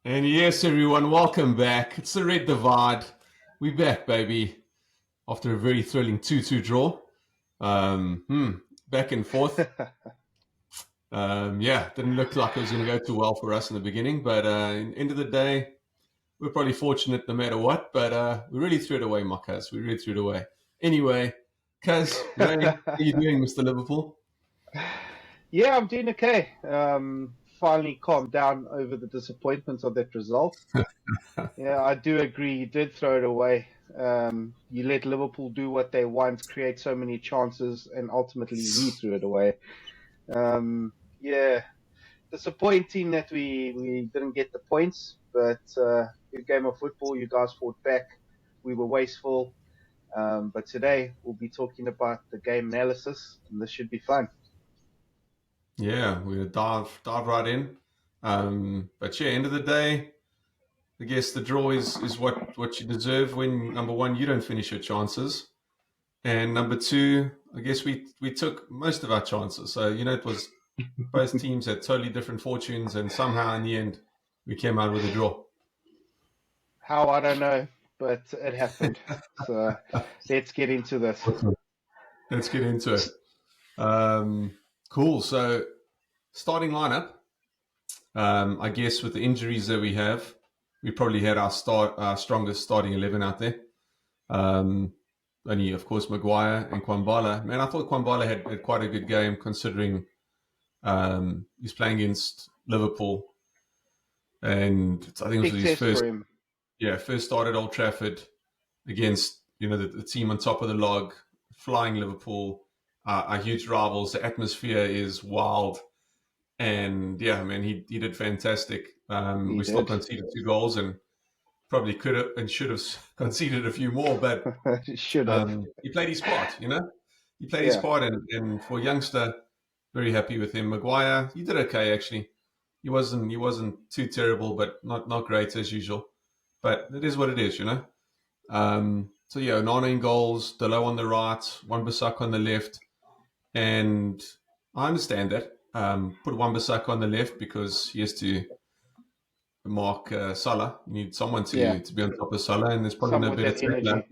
And yes, everyone, welcome back. It's the Red Divide. We're back, baby, after a very thrilling 2-2 draw. Back and forth. Didn't look like it was going to go too well for us in the beginning, but in the end of the day, we're probably fortunate no matter what, but we really threw it away, my cuz. We really threw it away. Anyway, cuz, how are you doing, Mr. Liverpool? Yeah, I'm doing okay. Finally calmed down over the disappointment of that result. Yeah, I do agree. You did throw it away. You let Liverpool do what they want, create so many chances, and ultimately we threw it away. Yeah, disappointing that we didn't get the points, but good game of football. You guys fought back. We were wasteful. But today we'll be talking about the game analysis, and this should be fun. Yeah, we're gonna dive right in. But yeah, end of the day, I guess the draw is what you deserve when number one, you don't finish your chances. And number two, I guess we took most of our chances. So, it was both teams had totally different fortunes, and somehow in the end we came out with a draw. How, I don't know, but it happened. So let's get into this. Awesome. Let's get into it. Cool. So starting lineup, I guess with the injuries that we have, we probably had our strongest starting 11 out there. Only, of course, Maguire and Kwambala. Man, I thought Kwambala had quite a good game considering he's playing against Liverpool. And I think it was his first start at Old Trafford against, the team on top of the log, flying Liverpool, our huge rivals. The atmosphere is wild. And yeah, man, he did fantastic. We still conceded 2 goals and probably could have and should have conceded a few more, but should have. He played his part, He played his part, and for a youngster, very happy with him. Maguire, he did okay actually. He wasn't too terrible, but not great as usual. But it is what it is, So yeah, Onana in goals, Delo on the right, Wan-Bissaka on the left, and I understand that. Put Wan-Bissaka on the left because he has to mark Salah. You need someone to be on top of Salah, and there's probably no better tackler.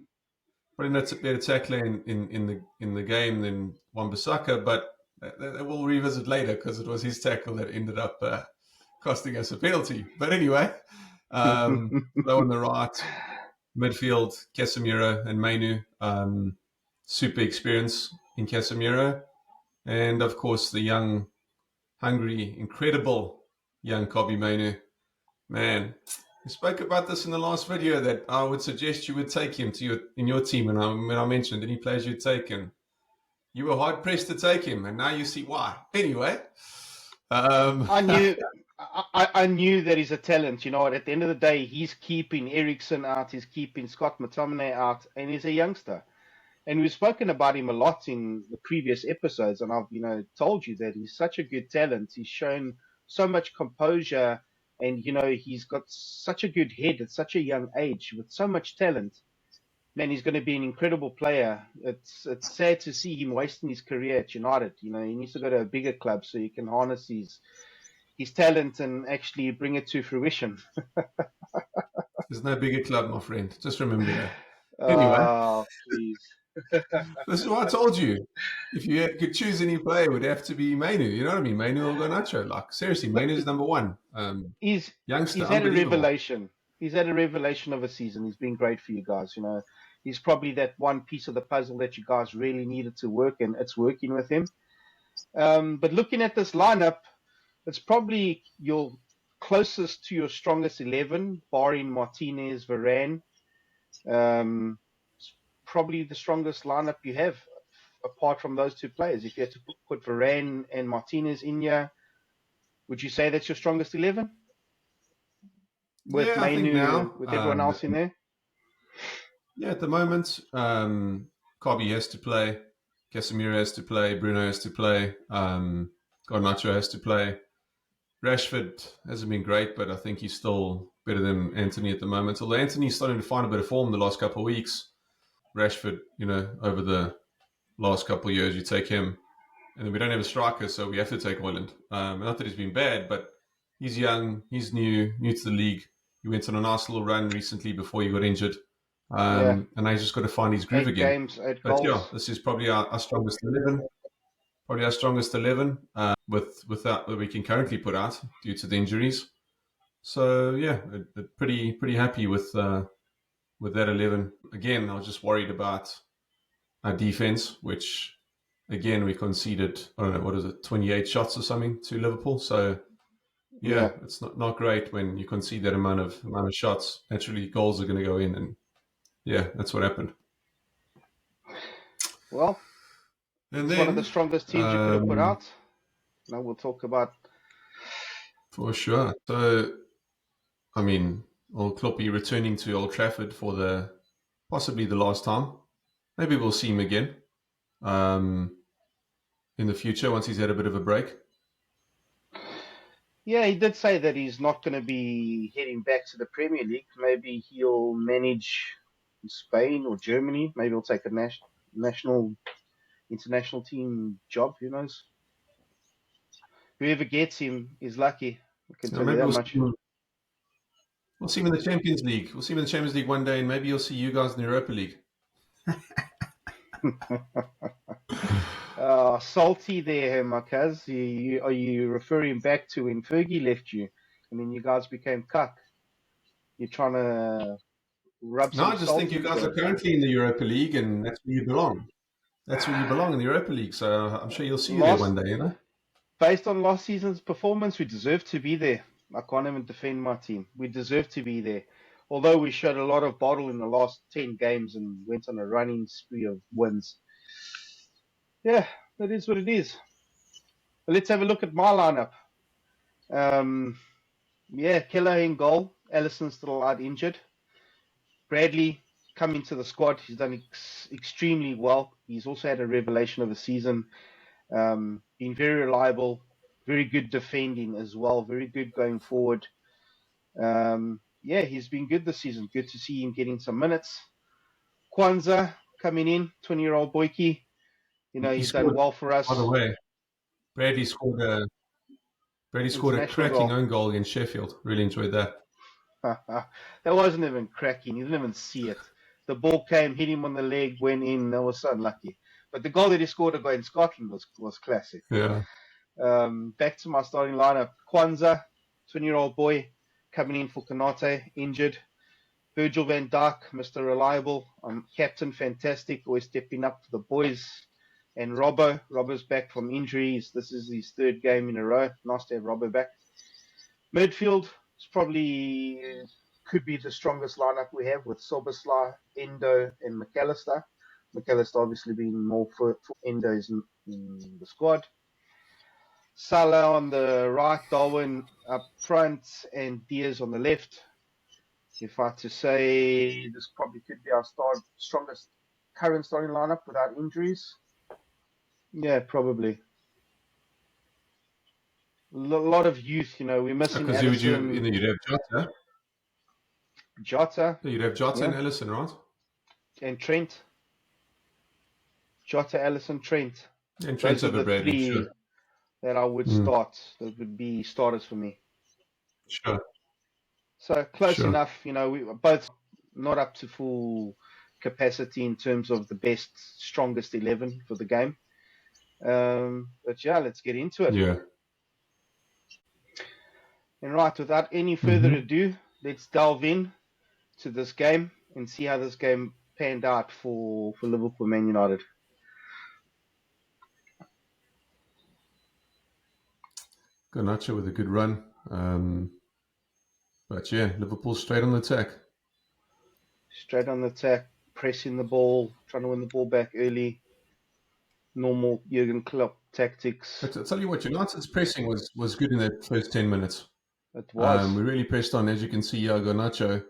Probably no better tackler in the game than Wan-Bissaka, but we'll revisit later because it was his tackle that ended up costing us a penalty. But anyway, low on the right, midfield, Casemiro and Mainu. Super experience in Casemiro. And of course, the young, hungry, incredible young Kobbie Mainu. Man, we spoke about this in the last video that I would suggest you would take him in your team. And when I mentioned any players you'd take, and you were hard pressed to take him, and now you see why. Anyway, I knew that he's a talent. At the end of the day, he's keeping Ericsson out, he's keeping Scott McTominay out, and he's a youngster. And we've spoken about him a lot in the previous episodes, and I've told you that he's such a good talent. He's shown so much composure, and he's got such a good head at such a young age with so much talent. Man, he's going to be an incredible player. It's sad to see him wasting his career at United. He needs to go to a bigger club so he can harness his talent and actually bring it to fruition. There's no bigger club, my friend. Just remember that. Anyway, please. This is what I told you. If you could choose any player, it would have to be Mainu. You know what I mean? Mainu or Garnacho. Like, seriously, Mainu's number one. Youngster, he's had a revelation. He's had a revelation of a season. He's been great for you guys. He's probably that one piece of the puzzle that you guys really needed to work, and it's working with him. But looking at this lineup, it's probably your closest to your strongest 11, barring Martinez, Varane. Probably the strongest lineup you have, apart from those two players. If you had to put Varane and Martinez in here, would you say that's your strongest 11? With Mainu, with everyone else in there? Yeah, at the moment, Kobbie has to play, Casemiro has to play, Bruno has to play, Garnacho has to play. Rashford hasn't been great, but I think he's still better than Anthony at the moment. Although Anthony's starting to find a bit of form the last couple of weeks. Rashford, over the last couple of years, you take him. And then we don't have a striker, so we have to take Højlund. Not that he's been bad, but He's young. He's new to the league. He went on a nice little run recently before he got injured. Yeah, And now he's just got to find his groove 8 again. games, 8 But yeah, goals. this is probably our strongest 11. Probably our strongest 11 with that we can currently put out due to the injuries. So yeah, pretty happy with that 11. Again, I was just worried about our defense, which again we conceded. I don't know, what is it, 28 shots or something to Liverpool. So yeah, Yeah. it's not great when you concede that amount of shots. Naturally, goals are going to go in, and yeah, that's what happened. Well, And it's one of the then, strongest teams you could have put out. Now we'll talk about. for sure. So, I mean, old Kloppy returning to Old Trafford for possibly the last time. Maybe we'll see him again in the future once he's had a bit of a break. Yeah, he did say that he's not going to be heading back to the Premier League. Maybe he'll manage Spain or Germany. Maybe he'll take a national, international team job. Who knows? Whoever gets him is lucky. I can tell you Maybe that much. we'll see him in the Champions League. We'll see him in the Champions League one day, and maybe you'll see you guys in the Europa League. Salty there, Marquez. Are you referring back to when Fergie left you, and then you guys became cuck? You're trying to rub No, some I just think salt you into guys are it. currently in the Europa League, and that's where you belong. That's where you belong, in the Europa League. So I'm sure you'll see you there one Last, day, you know? based on last season's performance, we deserve to be there. I can't even defend my team. We deserve to be there. Although we showed a lot of bottle in the last 10 games and went on a running spree of wins. Yeah, that is what it is. But let's have a look at my lineup. Um, yeah, Keller in goal. Allison's still out injured. Bradley coming to the squad. He's done extremely well. He's also had a revelation of the season. Been very reliable, very good defending as well, very good going forward. Yeah, he's been good this season. Good to see him getting some minutes. Kwanzaa coming in, 20-year-old Boyki. You know, He he's done scored, well for by the us. way, Bradley scored a International cracking goal. own goal against Sheffield. Really enjoyed that. That wasn't even cracking. He didn't even see it. The ball came, hit him on the leg, went in. That was so unlucky. But the goal that he scored against Scotland was classic. Yeah. Back to my starting lineup. Kwanzaa, 20-year-old boy, coming in for Kanate, injured. Virgil van Dijk, Mr. Reliable. Captain, fantastic, always stepping up for the boys. And Robbo's back from injuries. This is his 3rd game in a row. Nice to have Robbo back. Midfield is probably could be the strongest lineup we have with Soboslai, Endo, and McAllister. McAllister obviously being more for Endo is in the squad. Salah on the right, Darwin up front, and Diaz on the left. If I had to say, this probably could be our strongest current starting lineup without injuries. Yeah, probably. A lot of youth, you know. We're missing Because Allison, you'd have Jota. Jota, You'd have Jota and yeah, Ellison, right? and Trent. Jota, Allison, Trent. And Trent Those are over the Bradley, 3 sure. that I would start. That would be starters for me. Sure. So close Sure. enough. You know, we were both not up to full capacity in terms of the best, strongest 11 for the game. But yeah, let's get into it. Yeah. And right, without any further ado, let's delve in to this game and see how this game panned out for Liverpool Man United. Garnacho with a good run. But yeah, Liverpool straight on the attack. Straight on the attack, pressing the ball, trying to win the ball back early. Normal Jurgen Klopp tactics. But I'll tell you what, United's pressing was good in that first 10 minutes. It was. We really pressed on, as you can see here, Garnacho.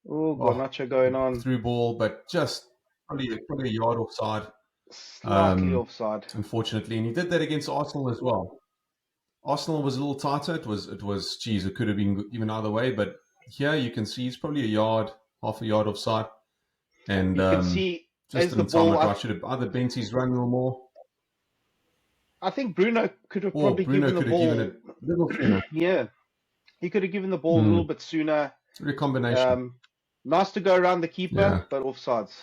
Oh, Garnacho going on. Through ball, but just probably a yard offside. Slightly offside. Unfortunately. And he did that against Arsenal as well. Arsenal was a little tighter. It was, geez, it could have been even either way. But here you can see he's probably half a yard offside. And you can see just as the didn't time ball. it right. Should have either bent his run a little more. I think Bruno could have Or probably Bruno given the could have given ball. it a little thinner. Yeah, He could have given the ball a little bit sooner. Recombination. Nice to go around the keeper, Yeah. but offsides.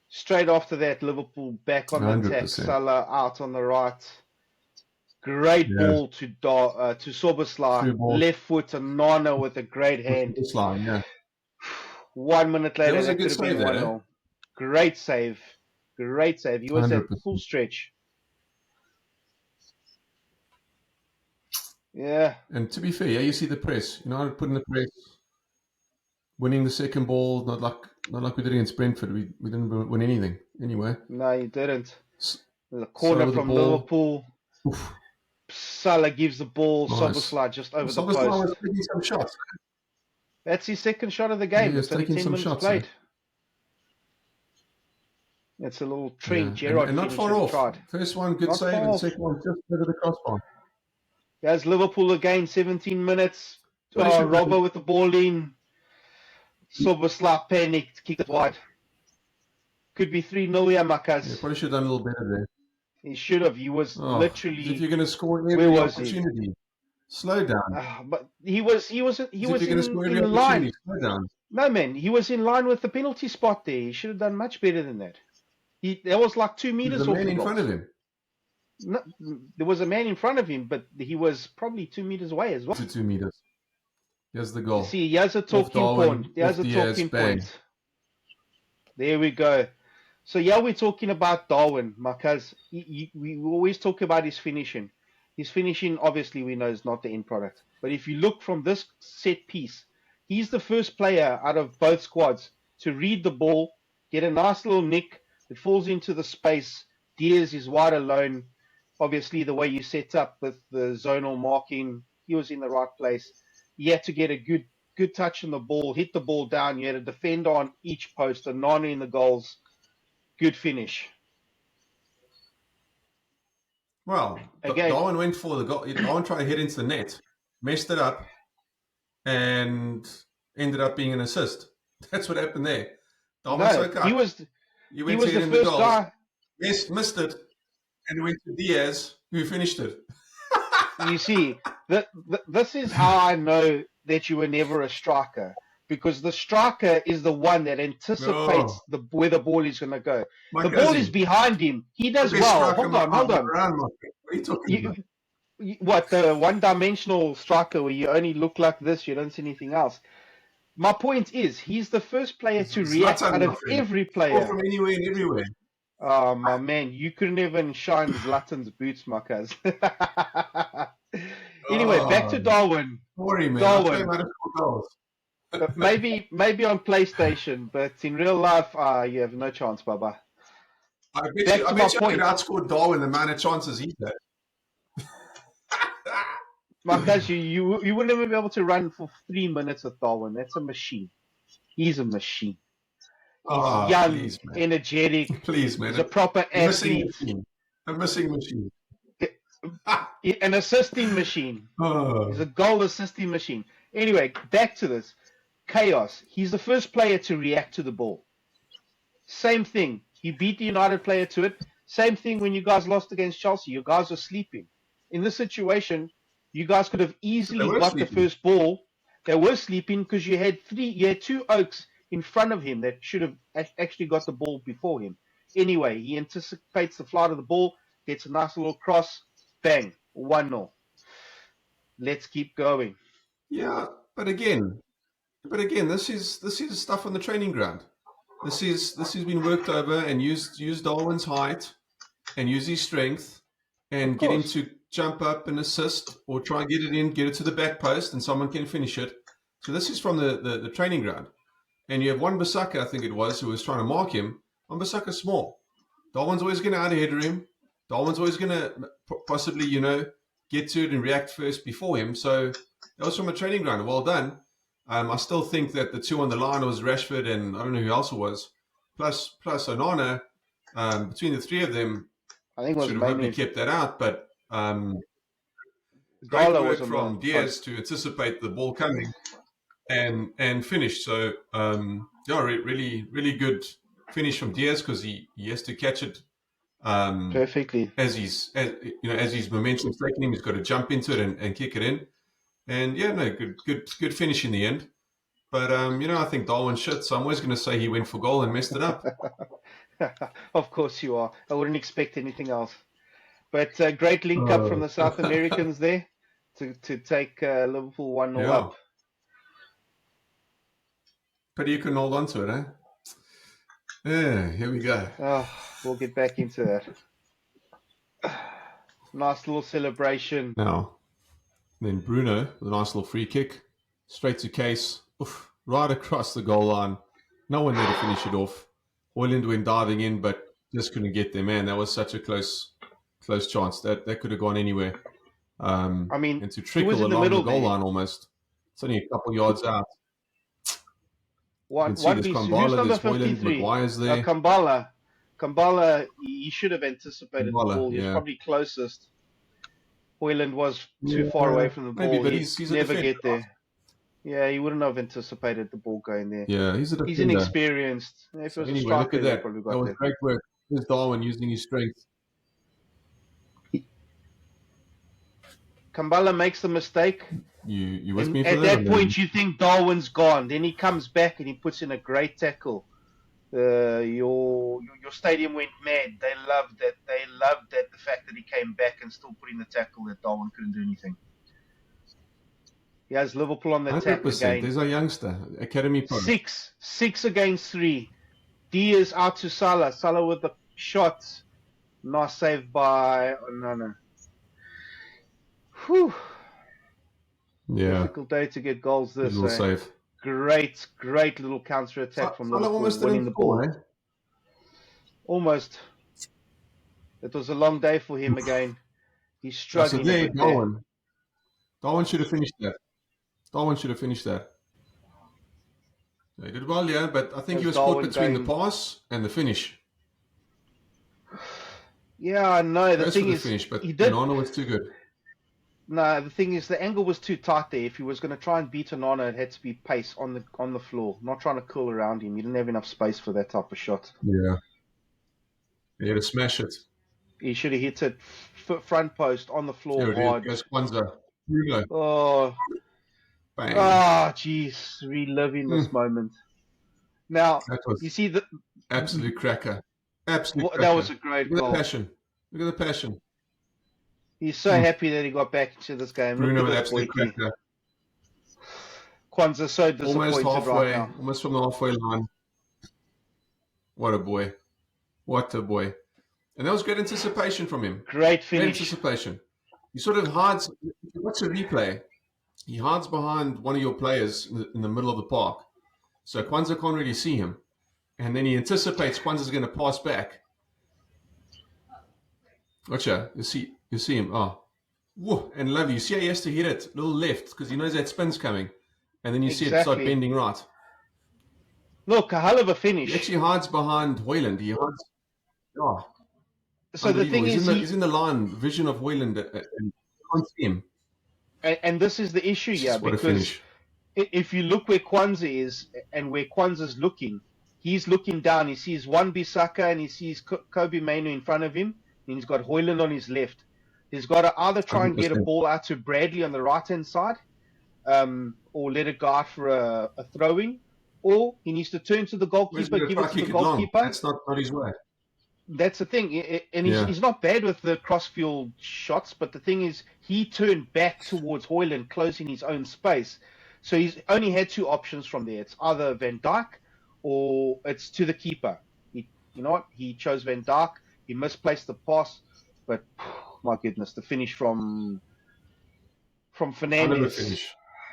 Straight after that, Liverpool back on the attack. 100%. Salah out on the right. Great ball to Soboslai. Left foot and Nana with a great hand. Yeah. 1 minute later, was a that good could have been save 1-0. Great save. Great save. He was 100%. at full stretch. Yeah. And to be fair, yeah, you see the press. You know how to put in the press. Winning the second ball, not like we did against Brentford. We didn't win anything anyway. No, you didn't. The corner from Liverpool. Oof. Salah gives the ball. Nice. Soboslai just over the post. Soboslai was taking some shots. That's his second shot of the game. Yeah, it's only 10 minutes shots, played. It's a little Trent Gerrard and not far off. Tried. First one, good save, and second one, just over the crossbar. There's Liverpool again, 17 minutes. Robbo with the ball in. Soboslai panicked, kicked it wide. Could be 3-0 here, Makas. Yeah, probably should have done a little better there. He should have. He was literally. If you're going to score every opportunity, slow down. But he was in line. Slow down. No, man, he was in line with the penalty spot there. He should have done much better than that. There was like 2 meters off the man in front of him. No, there was a man in front of him, but he was probably 2 meters away as well. 2 meters. Here's the goal. See, here's a talking point. Here's a talking point. There we go. So, yeah, we're talking about Darwin, because we always talk about his finishing. His finishing, obviously, we know is not the end product. But if you look from this set piece, he's the first player out of both squads to read the ball, get a nice little nick. It falls into the space. Diaz is wide alone. Obviously, the way you set up with the zonal marking, he was in the right place. He had to get a good touch on the ball, hit the ball down. You had a defender on each post, and Nana in the goals. Good finish. Well, again, Darwin went for the goal. Darwin tried to hit into the net, messed it up, and ended up being an assist. That's what happened there. Darwin he was the first guy. Yes, missed it, and went to Diaz, who finished it. You see, this is how I know that you were never a striker, because the striker is the one that anticipates where the ball is going to go. The ball is behind him. He does well. Hold on. What are you talking about? What, the one-dimensional striker where you only look like this, you don't see anything else? My point is, he's the first player to react out of every player. Or from anywhere and everywhere. Oh, my man, you couldn't even shine Zlatan's boots, Marcus. Anyway, back to Darwin. Sorry, man. Darwin. maybe on PlayStation, but in real life, you have no chance, Baba. I bet you could outscore Darwin the amount of chances he had. Marcus, you wouldn't even be able to run for 3 minutes with Darwin. That's a machine. He's a machine. He's young, energetic. Please, man. He's a proper athlete. A missing machine. An assisting machine. He's a goal assisting machine. Anyway, back to this. Chaos. He's the first player to react to the ball. Same thing. He beat the United player to it. Same thing when you guys lost against Chelsea. You guys were sleeping. In this situation, you guys could have easily got the first ball. They were sleeping because you had 2 Oaks in front of him that should have actually got the ball before him. Anyway, he anticipates the flight of the ball, gets a nice little cross, bang, 1-0. Let's keep going. Yeah, but again, this is stuff on the training ground. This has been worked over and use Darwin's height and use his strength and get him to jump up and assist or try and get it to the back post and someone can finish it. So this is from the training ground. And you have Wan-Bissaka, I think it was, who was trying to mark him. Wan-Bissaka's small. Darwin's always going to out-header him. Darwin's always going to possibly, get to it and react first before him. So that was from a training ground. Well done. I still think that the 2 on the line was Rashford and I don't know who else it was, plus Onana. Between the 3 of them, I think it was should have probably kept that out. But great work from Diaz to anticipate the ball coming and finish. So really, really good finish from Diaz because he has to catch it perfectly as his momentum's taking him. He's got to jump into it and kick it in. And yeah, no, good finish in the end. But I think Darwin shit, so I'm always going to say he went for goal and messed it up. Of course you are. I wouldn't expect anything else. But great link up from the South Americans there to take Liverpool 1-0 Yeah. up. But you can hold on to it, eh? Yeah, here we go. Oh, we'll get back into that. Nice little celebration. Now, then Bruno, with a nice little free kick, straight to Case, right across the goal line. No one there to finish it off. Hoyland went diving in, but just couldn't get there. Man, that was such a close chance. That could have gone anywhere. I mean, and to he was trickle in the along the middle goal there. line almost. It's only a couple yards out. You can see One there's piece. Who's Kambala, number there's Hoyland, 53? Maguire's there. Kambala, he should have anticipated the ball. He was probably closest. Hoyland was too far away from the ball. Maybe, but he's never a defender, get there. Yeah, he wouldn't have anticipated the ball going there. Yeah, he's a defender. He's inexperienced. If it was a striker, look at that. Probably got That was there. great work. There's Darwin using his strength. Kambala makes the mistake. You with me for at that point, you think Darwin's gone. Then he comes back and he puts in a great tackle. Your stadium went mad. They loved that. The fact that he came back and still put in the tackle that Darwin couldn't do anything. He has Liverpool on the 100%. Attack again. There's a youngster, academy product. 6 against 3. Diaz out to Salah. Salah with the shot. Nice save by Onana. Whew. Yeah. Difficult day to get goals this. Little save. Great little counter attack from Liverpool. Almost winning the ball, eh? Almost. It was a long day for him again. He's struggling. There, Darwin should have finished that. They did well, yeah, but I think he was caught between the pass and the finish. Yeah, I know. The thing is, finish, but Onana was too good. No, the thing is, the angle was too tight there. If he was going to try and beat Onana, it had to be pace on the floor, not trying to curl around him. He didn't have enough space for that type of shot. Yeah. He had to smash it. He should have hit it front post on the floor hard. Goes Kwanzaa. Bruno. Oh. Bang. Ah, jeez. Reliving this moment. Now, you see the absolute cracker. Absolute cracker. That was a great goal. Look at the passion. He's so happy that he got back into this game. Bruno with absolute cracker. Kwanzaa so disappointed right now. Almost from the halfway line. What a boy. And that was great anticipation from him. Great finish. Great anticipation. He sort of hides. If you watch a replay, he hides behind one of your players in the middle of the park. So Kwanzaa can't really see him. And then he anticipates Kwanzaa's going to pass back. Gotcha. You see him. Oh. Whoa. And love you. See how he has to hit it a little left because he knows that spin's coming. And then you see it start bending right. Look, a hell of a finish. He actually hides behind Hoyland. He hides. Oh. So the thing is, he's in the line vision of Hoyland and can't see him. And this is the issue here, because if you look where Kwanzaa is and where Kwanzaa's looking, he's looking down. He sees Wan-Bissaka and he sees Kobe Mainoo in front of him, and he's got Hoyland on his left. He's got to either try and get a ball out to Bradley on the right-hand side, or let it go out for a throw-in, or he needs to turn to the goalkeeper, give it to the goalkeeper. That's not his way. That's the thing, and he's not bad with the cross-field shots, but the thing is, he turned back towards Hoyland, closing his own space. So he's only had 2 options from there. It's either Van Dijk or it's to the keeper. You know what? He chose Van Dijk. He misplaced the pass, but my goodness, the finish from Fernandes.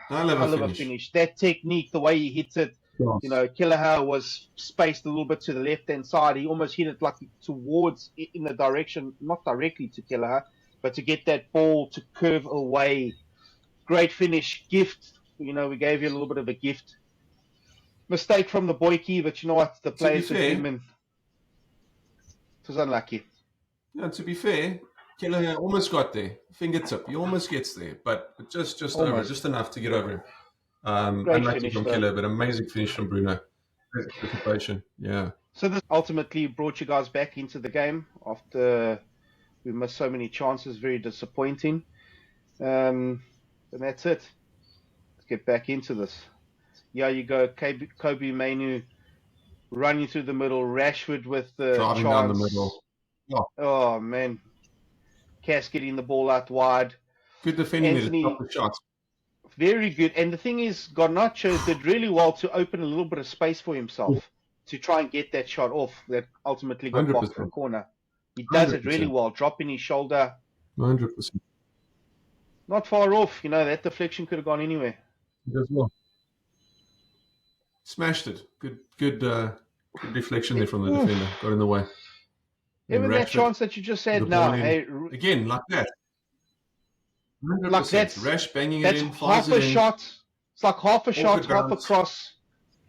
I love a finish. That technique, the way he hits it. You know, Kelleher was spaced a little bit to the left-hand side. He almost hit it like towards, in the direction, not directly to Kelleher, but to get that ball to curve away. Great finish. Gift. You know, we gave you a little bit of a gift. Mistake from the Boykie, but you know what? The players are human. It was unlucky. Yeah, to be fair, Kelleher almost got there. Fingertip. He almost gets there, but just over, just enough to get over him. Unlucky from Kelleher, but amazing finish from Bruno. Great participation. Yeah. So this ultimately brought you guys back into the game after we missed so many chances. Very disappointing. And that's it. get back into this. Yeah, you go Kobe Mainu running through the middle, Rashford with the Driving down the middle. chance. Oh, Oh, man. Cass getting the ball out wide. good defending there to stop Anthony, the shot. very good. And the thing is, Garnacho did really well to open a little bit of space for himself to try and get that shot off that ultimately got blocked for a 100%. corner. He does it really 100%. well, dropping his shoulder. 100%. Not far off. That deflection could have gone anywhere. He does well. Smashed it. Good deflection there from the defender. Got in the way. Even that chance that you just said now, hey, again, like that. 100%. Like that's Rash banging that's it in, half a shot. It's like half a shot, half a grounds. cross.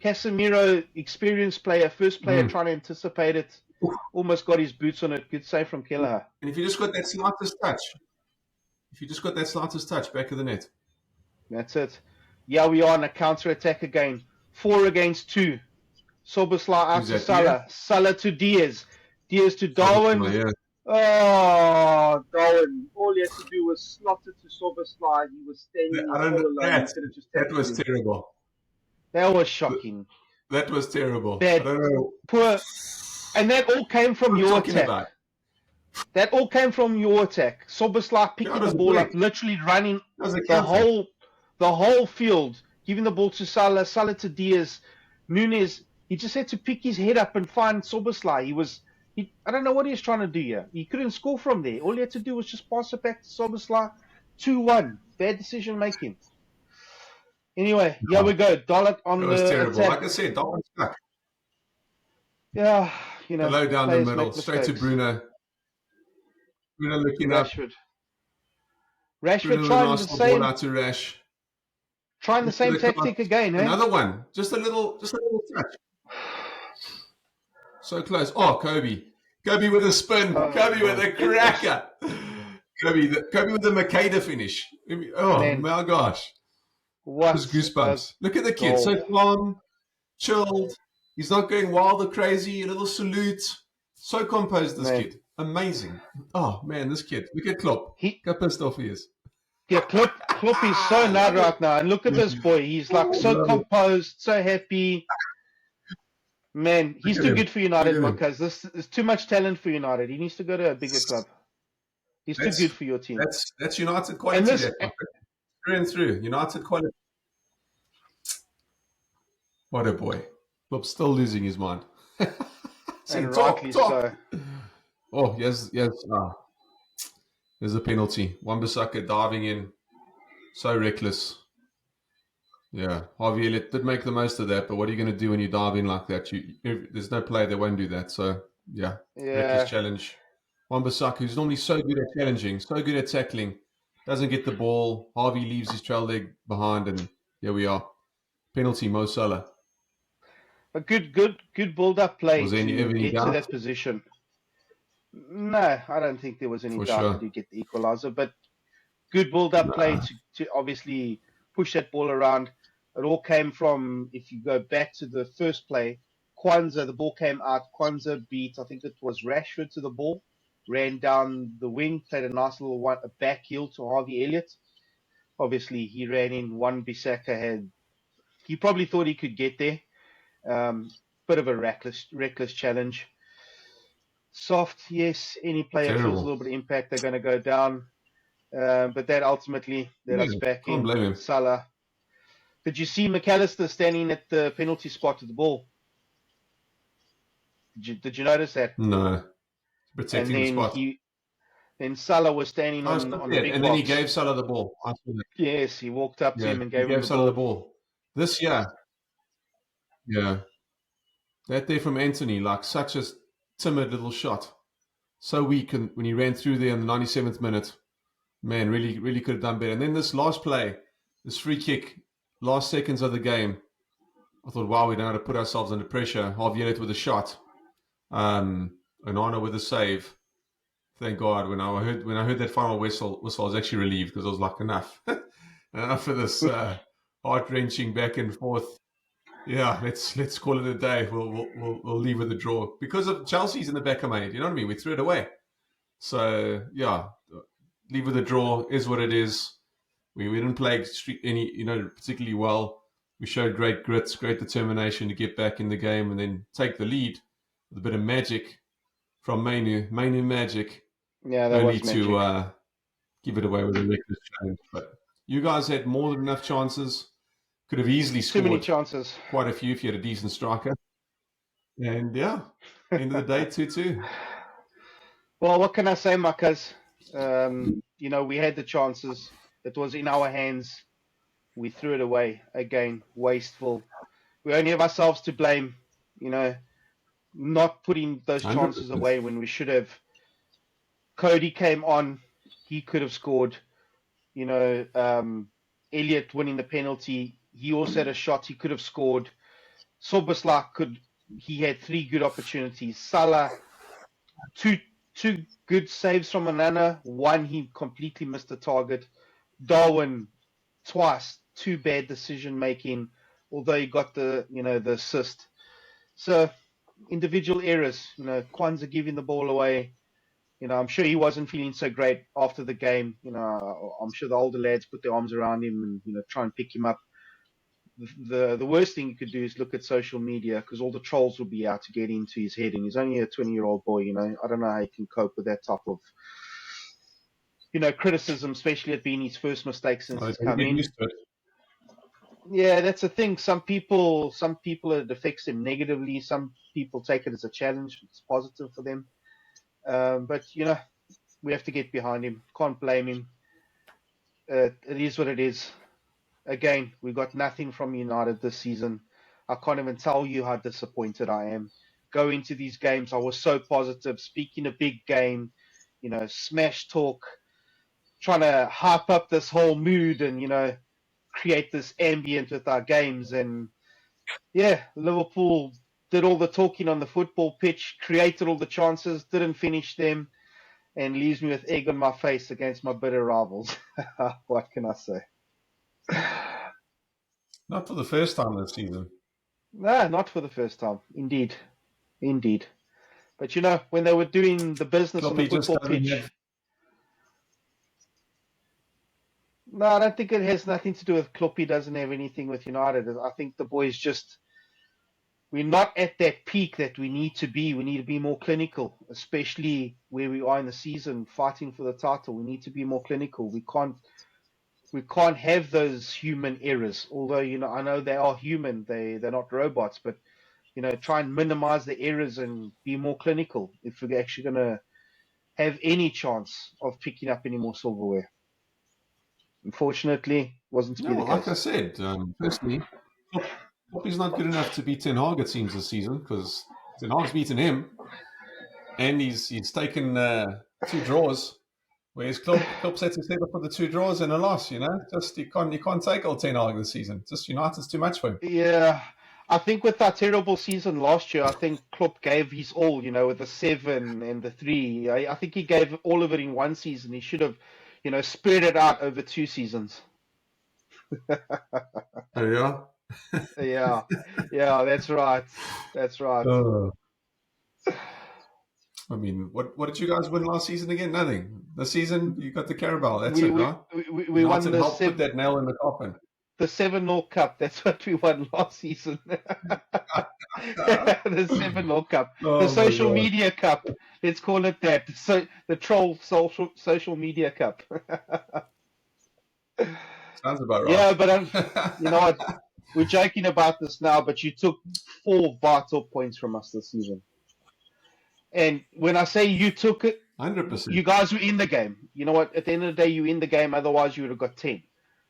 Casemiro, experienced player, first player trying to anticipate it. Almost got his boots on it. Good save from Kelleher. And if you just got that slightest touch, back of the net. That's it. Yeah, we are on a counter-attack again. 4 against 2. Soboslai out to Salah. Salah to Diaz. Diaz to Darwin. Yeah. Oh, Darwin. All he had to do was slot it to Soboslai. He was standing all alone. That was terrible. That was shocking. That was terrible. Bad, I don't know. Poor. And that all came from your attack. That all came from your attack. Soboslai picking the ball up, literally running the whole field, giving the ball to Salah, Salah to Diaz. Nunes, he just had to pick his head up and find Soboslai. I don't know what he was trying to do here. He couldn't score from there. All he had to do was just pass it back to Soboslai. 2-1. Bad decision making. Anyway, here we go. Dollop on the terrible. attack. Like I said, Dollop stuck. Yeah, low down the middle, straight to Bruno. Bruno looking Rashford. up. Rashford trying the same. Ball out to Rash. Trying the same tactic again, eh? Another one. Just a little touch. So close. Oh, Kobe. Kobe with a spin. Kobe with a cracker. Kobe with the Makeda finish. Oh, man. My gosh. What? Just goosebumps. Look at the kid. So calm, chilled. He's not going wild or crazy. A little salute. So composed, this kid. Amazing. Oh, man, this kid. Look at Klopp. How pissed off he is. Yeah, Klopp is so loud right now. And look at this boy. He's like so composed, so happy. Man, he's too good for United, Marcus. This is too much talent for United. He needs to go to a bigger club. He's too good for your team. That's United quality. Through and through. United quality. What a boy. Klopp's still losing his mind. And rightly so. Oh, yes. There's a penalty. Wan-Bissaka diving in. So reckless. Yeah. Harvey Elliott did make the most of that, but what are you going to do when you dive in like that? There's no player that won't do that. So, yeah. Reckless challenge. Wan-Bissaka, who's normally so good at challenging, so good at tackling, doesn't get the ball. Harvey leaves his trail leg behind, and here we are. Penalty, Mo Salah. A good build-up play was there to get to that position. No, I don't think there was any doubt that he'd get the equalizer, but good build-up play to obviously push that ball around. It all came from, if you go back to the first play, Kwanzaa, the ball came out. Kwanzaa beat, I think it was Rashford to the ball, ran down the wing, played a nice little a back heel to Harvey Elliott. Obviously, he ran in. Wan-Bissaka he probably thought he could get there. Bit of a reckless challenge. Soft, yes. Any player feels a little bit of impact, they're going to go down. But that ultimately let us back in. Salah. Did you see McAllister standing at the penalty spot with the ball? Did you notice that? No. Protecting the spot. Then Salah was standing on the big box. And then he gave Salah the ball. Yes, he walked up to him and gave him the ball. This year. Yeah. That there from Anthony, like such a timid little shot. So weak, and when he ran through there in the 97th minute, man, really, really could have done better. And then this last play, this free kick, last seconds of the game, I thought, wow, we know how to put ourselves under pressure. Harvey Elliott with a shot, Onana with a save. Thank God. When I heard that final whistle, I was actually relieved because I was like, enough of this heart-wrenching back and forth. Yeah, let's call it a day. We'll leave with a draw because of Chelsea's in the back of my head. You know what I mean? We threw it away. So yeah, leave with a draw is what it is. We didn't play any, particularly well. We showed great grit, great determination to get back in the game and then take the lead with a bit of magic from Mainu Magic, Yeah, that only was magic. to give it away with a reckless change. But you guys had more than enough chances. Could have easily Too many scored chances. quite a few if you had a decent striker. And yeah, end of the day, 2-2. Well, what can I say, Marcus? We had the chances. It was in our hands. We threw it away. Again, wasteful. We only have ourselves to blame, not putting those chances 100%. away when we should have. Cody came on. He could have scored. Elliot winning the penalty. He also had a shot. He could have scored. Soboslai he had 3 good opportunities. Salah, two good saves from Onana. 1, he completely missed the target. Darwin, twice, 2 bad decision making, although he got the assist. So individual errors. Kwanzaa giving the ball away. I'm sure he wasn't feeling so great after the game. I'm sure the older lads put their arms around him and try and pick him up. The worst thing you could do is look at social media, because all the trolls will be out to get into his head, and he's only a 20-year-old boy. I don't know how he can cope with that type of criticism, especially it being his first mistake since he's come in. Yeah, that's the thing. Some people it affects them negatively. Some people take it as a challenge. It's positive for them. But we have to get behind him. Can't blame him. It is what it is. Again, we got nothing from United this season. I can't even tell you how disappointed I am. Going into these games, I was so positive, speaking a big game, smash talk, trying to hype up this whole mood and, create this ambient with our games. And yeah, Liverpool did all the talking on the football pitch, created all the chances, didn't finish them, and leaves me with egg on my face against my bitter rivals. What can I say? Not for the first time this season. No, not for the first time. Indeed. But when they were doing the business on the football pitch, no, I don't think it has nothing to do with Klopp. He doesn't have anything with United. I think the boys we're not at that peak that we need to be. We need to be more clinical, especially where we are in the season, fighting for the title. We need to be more clinical. We can't have those human errors. Although I know they are human. They're not robots, but try and minimize the errors and be more clinical if we're actually going to have any chance of picking up any more silverware. Unfortunately, wasn't to be the case. Like I said, personally, Klopp is not good enough to beat Ten Hag, it seems, this season, because Ten Hag's beaten him, and he's taken 2 draws, whereas Klopp's had to settle for the 2 draws and a loss. Just you can't take all Ten Hag this season. Just United's too much for him. Yeah. I think with that terrible season last year, I think Klopp gave his all, with the 7 and the 3. I think he gave all of it in one season. He should have, spread it out over 2 seasons. Oh, yeah? Yeah, that's right. I mean, what did you guys win last season again? Nothing. This season, you got the Carabao. That's it, right? We won the help put that nail in the coffin. The 7-0 Cup. That's what we won last season. The 7-0 Cup. The social media cup. Let's call it that. So the troll social media cup. Sounds about right. Yeah, but you know what? We're joking about this now, but you took 4 vital points from us this season. And when I say you took it, 100%. You guys were in the game. You know what? At the end of the day, you were in the game. Otherwise, you would have got 10.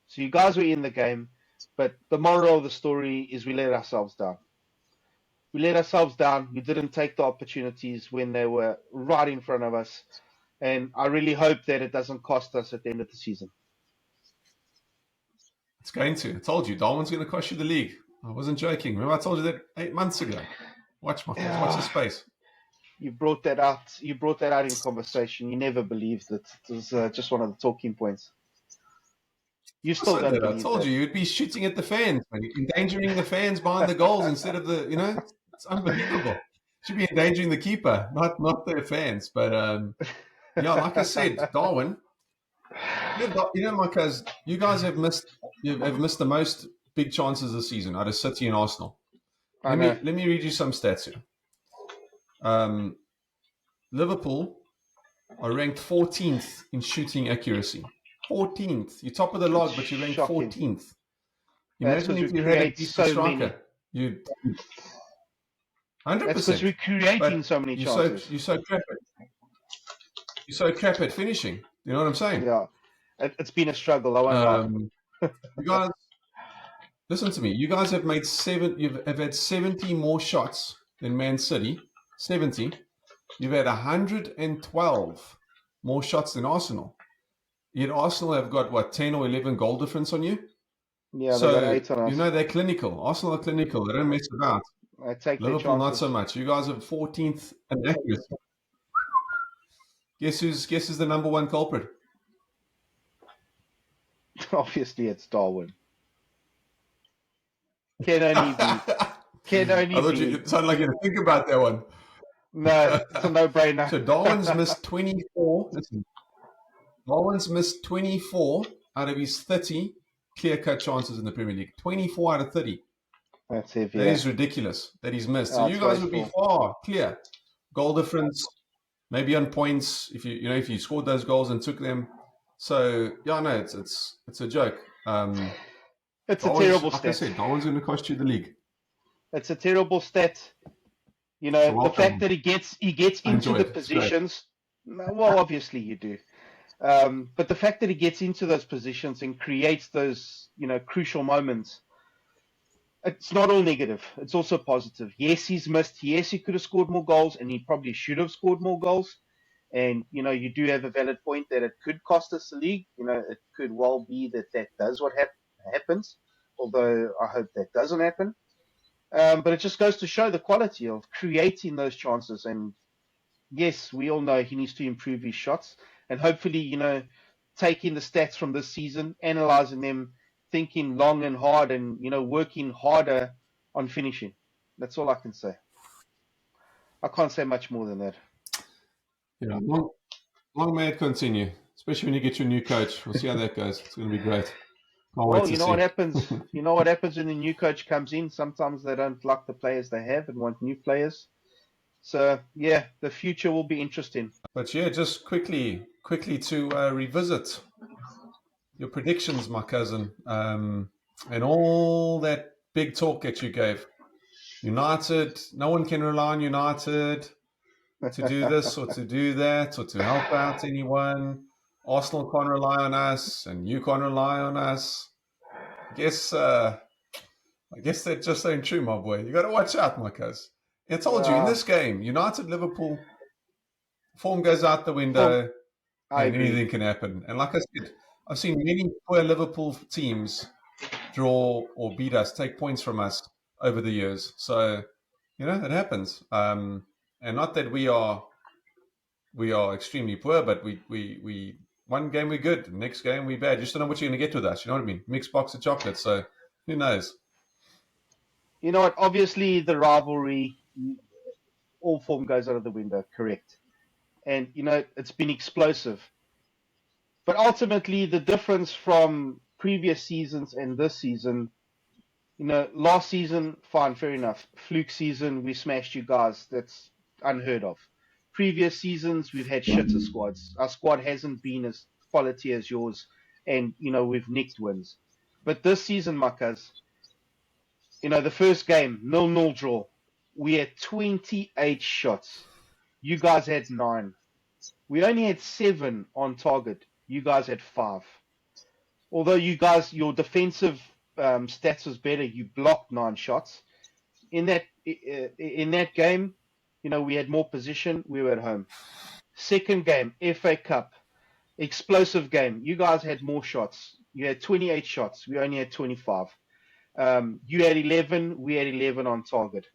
So you guys were in the game. But the moral of the story is we let ourselves down. We didn't take the opportunities when they were right in front of us. And I really hope that it doesn't cost us at the end of the season. It's going to. I told you, Darwin's going to cost you the league. I wasn't joking. Remember I told you that 8 months ago? Watch watch the space. You brought that out. You brought that out in conversation. You never believed it. It was just one of the talking points. You still don't believe I told you you'd be shooting at the fans, endangering the fans behind the goals instead of the. It's unbelievable. Should be endangering the keeper, not the fans. But yeah, like I said, Darwin, Marcus, you guys have missed the most big chances this season out of City and Arsenal. I Let know. me read you some stats here. Liverpool are ranked 14th in shooting accuracy. 14th. You're top of the log, but you're ranked Shocking. 14th. That's Imagine because we if you had a create decent so many. striker. You That's because 100%. we're creating But so many chances. you're so crap at finishing. You know what I'm saying? Yeah, it's been a struggle. I won't lie. You guys, listen to me. You guys have made have had 70 more shots than Man City. 70. You've had 112 more shots than Arsenal. Yet Arsenal have got, what, 10 or 11 goal difference on you? Yeah, they got So, 8 on us. they're clinical. Arsenal are clinical. They don't mess about. I take their Liverpool, not chances. so much. You guys are 14th in accuracy. Guess who's the number one culprit? Obviously, it's Darwin. Can only be. Can only I thought be. it sounded like you had to think about that one. No, it's a no-brainer. So Darwin's missed 24. Listen, Darwin's missed 24 out of his 30 clear-cut chances in the Premier League. 24 out of 30. That's heavy. That is ridiculous that he's missed. So you guys would be far clear. Goal difference, maybe on points if you scored those goals and took them. So yeah, no, it's a joke. It's a terrible like stat. I said, Darwin's going to cost you the league. It's a terrible stat. You know, the fact that he gets into the positions. Well, obviously you do. But the fact that he gets into those positions and creates those, crucial moments, it's not all negative. It's also positive. Yes, he's missed. Yes, he could have scored more goals, and he probably should have scored more goals. And, you do have a valid point that it could cost us the league. It could well be that does what happens, although I hope that doesn't happen. But it just goes to show the quality of creating those chances. And yes, we all know he needs to improve his shots. And hopefully, taking the stats from this season, analyzing them, thinking long and hard, and, working harder on finishing. That's all I can say. I can't say much more than that. Yeah, long may it continue, especially when you get your new coach. We'll see how that goes. It's going to be great. Well, you know what happens? You know what happens when the new coach comes in? Sometimes they don't like the players they have and want new players. So, yeah, the future will be interesting. But yeah, just quickly to revisit your predictions, my cousin, and all that big talk that you gave. United, no one can rely on United to do this or to do that or to help out anyone. Arsenal can't rely on us, and you can't rely on us. I guess that just ain't true, my boy. You got to watch out, my cuz. I told you in this game, United Liverpool, form goes out the window, and anything can happen. And like I said, I've seen many poor Liverpool teams draw or beat us, take points from us over the years. So, it happens. And not that we are extremely poor, but we one game we're good, next game we're bad. You just don't know what you're going to get with us. You know what I mean? Mixed box of chocolates. So who knows? You know what? Obviously, the rivalry, all form goes out of the window. Correct. And, it's been explosive. But ultimately, the difference from previous seasons and this season, last season, fine, fair enough. Fluke season, we smashed you guys. That's unheard of. Previous seasons, we've had shitter squads. Our squad hasn't been as quality as yours, and, we've nicked wins. But this season, Makas, the first game, 0-0 draw. We had 28 shots. You guys had 9. We only had 7 on target. You guys had 5. Although your defensive stats was better, you blocked 9 shots. In that game, we had more position. We were at home. Second game, FA Cup, explosive game. You guys had more shots. You had 28 shots. We only had 25. You had 11. We had 11 on target.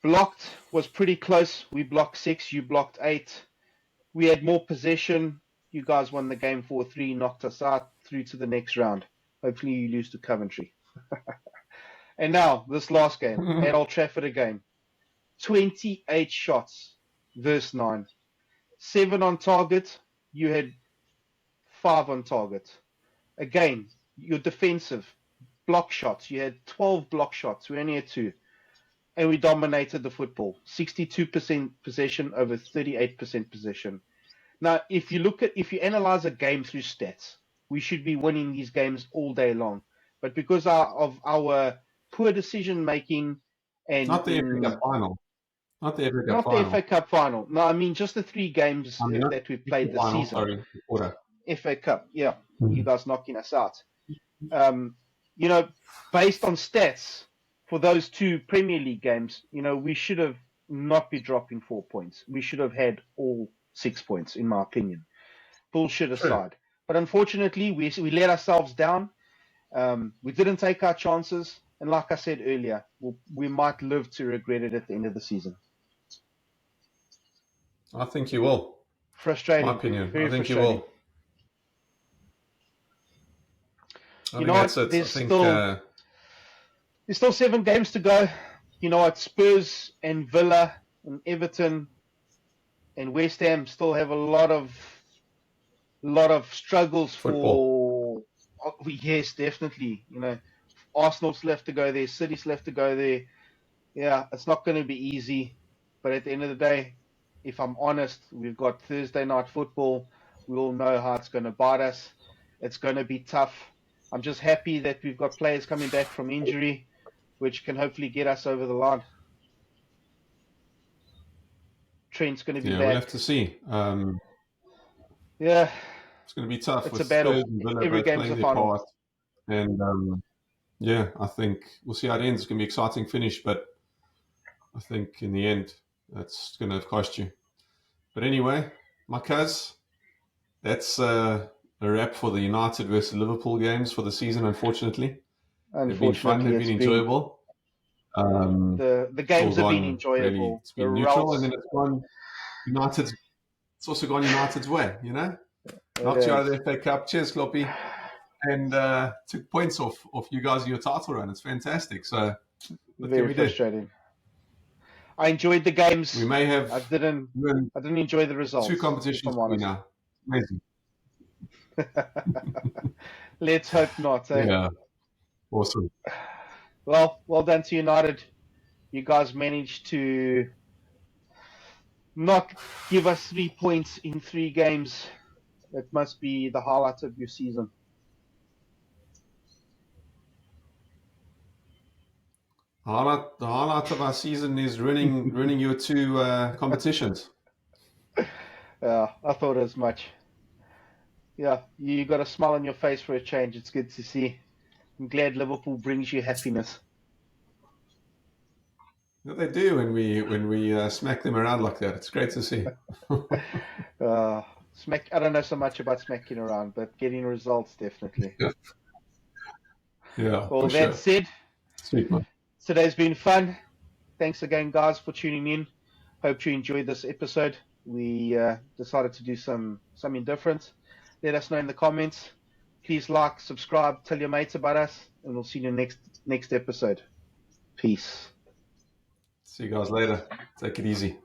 Blocked was pretty close. We blocked 6. You blocked 8. We had more possession. You guys won the game 4-3, knocked us out through to the next round. Hopefully you lose to Coventry. And now, this last game, at Old Trafford again. 28 shots, verse 9. 7 on target. You had 5 on target. Again, your defensive block shots. You had 12 block shots. We only had 2. And we dominated the football. 62% possession over 38% possession. Now, if you analyze a game through stats, we should be winning these games all day long. But because of our poor decision making and Not the FA Cup final. Not the FA Cup not final. the FA Cup final. No, I mean just the 3 games that we've played this season. Sorry, order. FA Cup, yeah. You guys knocking us out. Based on stats for those 2 Premier League games, we should have not be dropping 4 points. We should have had all 6 points, in my opinion. Bullshit aside. But unfortunately, we let ourselves down. We didn't take our chances. And like I said earlier, we might live to regret it at the end of the season. I think you will. Frustrating. My opinion. Very I think frustrating. you will. That's it. There's still 7 games to go. Spurs and Villa and Everton and West Ham still have a lot of struggles football. Yes, definitely. Arsenal's left to go there, City's left to go there. Yeah, it's not going to be easy. But at the end of the day, if I'm honest, we've got Thursday night football. We all know how it's going to bite us. It's going to be tough. I'm just happy that we've got players coming back from injury, which can hopefully get us over the line. Trent's going to be back. We'll have to see. Yeah. It's going to be tough. It's a battle. Every game's a final. And I think we'll see how it ends. It's going to be an exciting finish, but I think in the end, that's going to cost you. But anyway, my cuz, that's a wrap for the United versus Liverpool games for the season, unfortunately. They've been fun, they've been enjoyable. The games have been enjoyable. Really, it's been neutral, and then it's gone United's. It's also gone United's way, Knocked you out of the FA Cup. Cheers, Kloppy. And took points off you guys in your title run. It's fantastic. So very frustrating. I enjoyed the games. We may have. I didn't enjoy the results. 2 competitions now. Amazing. Let's hope not. Eh? Yeah. Awesome. Well done to United. You guys managed to not give us 3 points in 3 games. That must be the highlight of your season. The highlight of our season is running your 2 competitions. Yeah, I thought as much. Yeah, you got a smile on your face for a change. It's good to see. I'm glad Liverpool brings you happiness. Yeah, they do when we smack them around like that. It's great to see. I don't know so much about smacking around, but getting results definitely. Yeah. Well, that said, sweet man. Today's been fun. Thanks again, guys, for tuning in. Hope you enjoyed this episode. We decided to do something different. Let us know in the comments. Please like, subscribe, tell your mates about us, and we'll see you in the next episode. Peace. See you guys later. Take it easy.